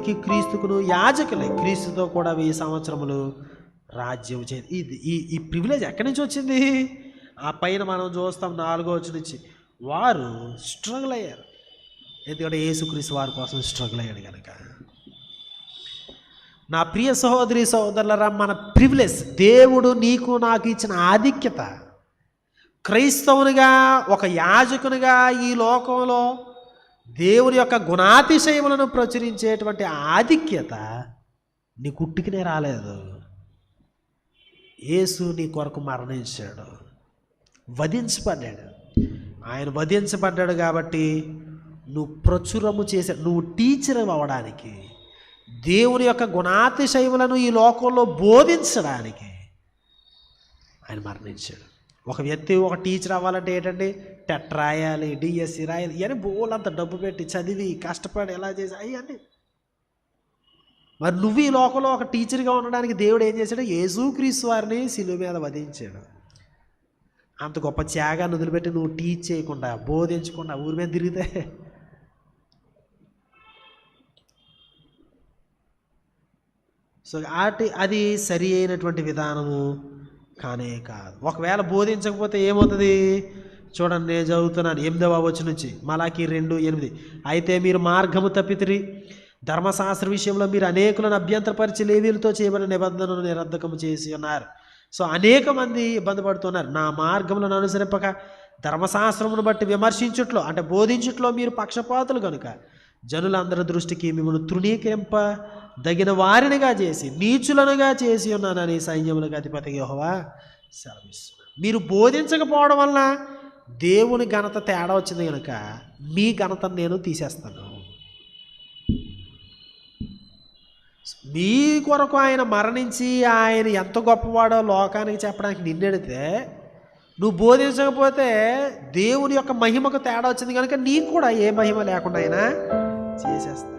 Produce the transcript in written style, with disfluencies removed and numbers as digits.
దేవునికి క్రీస్తుకును యాజకులే, క్రీస్తుతో కూడా 1000 సంవత్సరములు రాజ్యం చేసి. ఇది ఈ ప్రివిలేజ్ ఎక్కడి నుంచి వచ్చింది? ఆ పైన మనం చూస్తాం 4వ వచనం నుంచి, వారు స్ట్రగుల్ అయ్యారు. ఎందుకంటే యేసుక్రీస్తు వారి కోసం స్ట్రగుల్ అయ్యాడు కనుక. నా ప్రియ సహోదరి సహోదరులరా, మన ప్రివిలేజ్, దేవుడు నీకు నాకు ఇచ్చిన ఆధిక్యత, క్రైస్తవునిగా ఒక యాజకునిగా ఈ లోకంలో దేవుని యొక్క గుణాతిశయములను ప్రచురించేటువంటి ఆధిక్యత నీ కుట్టికినే రాలేదు. యేసు నీ కొరకు మరణించాడు, వధించబడ్డాడు. ఆయన వధించబడ్డాడు కాబట్టి నువ్వు ప్రచురము చేసే, నువ్వు టీచర్ అవ్వడానికి, దేవుని యొక్క గుణాతిశయములను ఈ లోకంలో బోధించడానికి ఆయన మరణించాడు. ఒక వ్యక్తి ఒక టీచర్ అవ్వాలంటే ఏంటంటే టెట్ రాయాలి, డిఎస్సి రాయాలి, ఇవన్నీ బోలంత డబ్బు పెట్టి చదివి కష్టపడి ఎలా చేసి అవన్నీ. మరి నువ్వు ఈ లోకంలో ఒక టీచర్గా ఉండడానికి దేవుడు ఏం చేశాడు? యేసుక్రీస్తు వారిని శిలువ మీద వధించాడు. అంత గొప్ప త్యాగాన్ని వదిలిపెట్టి నువ్వు టీచ్ చేయకుండా, బోధించకుండా ఊరి మీద తిరిగితే సో అది సరి అయినటువంటి విధానము కానే కాదు. ఒకవేళ బోధించకపోతే ఏమవుతుంది? చూడండి, నేను చదువుతున్నాను 8వ వచనం నుంచి, మలాకి 2:8. అయితే మీరు మార్గము తప్పితిరి, ధర్మశాస్త్ర విషయంలో మీరు అనేకులను అభ్యంతరపరిచి లేవీలతో చేయబడిన నిబంధనను నిరర్ధకము చేసి ఉన్నారు. సో అనేక మంది ఇబ్బంది పడుతున్నారు. నా మార్గములను అనుసరింపక ధర్మశాస్త్రమును బట్టి విమర్శించుట్లో, అంటే బోధించుట్లో మీరు పక్షపాతులు కనుక జనులందరి దృష్టికి మిమ్మల్ని తృణీకరింపదగిన వారినిగా చేసి నీచులనుగా చేసి ఉన్నానని సైన్యములకు అధిపతి యెహోవా సెలవిస్తున్నాడు. మీరు బోధించకపోవడం వలన దేవుని ఘనత తేడా వచ్చింది కనుక మీ ఘనతను నేను తీసేస్తాను. మీ కొరకు ఆయన మరణించి ఆయన ఎంత గొప్పవాడో లోకానికి చెప్పడానికి నిన్నెడితే నువ్వు బోధించకపోతే దేవుని యొక్క మహిమకు తేడా వచ్చింది కనుక నీకు కూడా ఏ మహిమ లేకుండా ఆయన చేసేస్తా.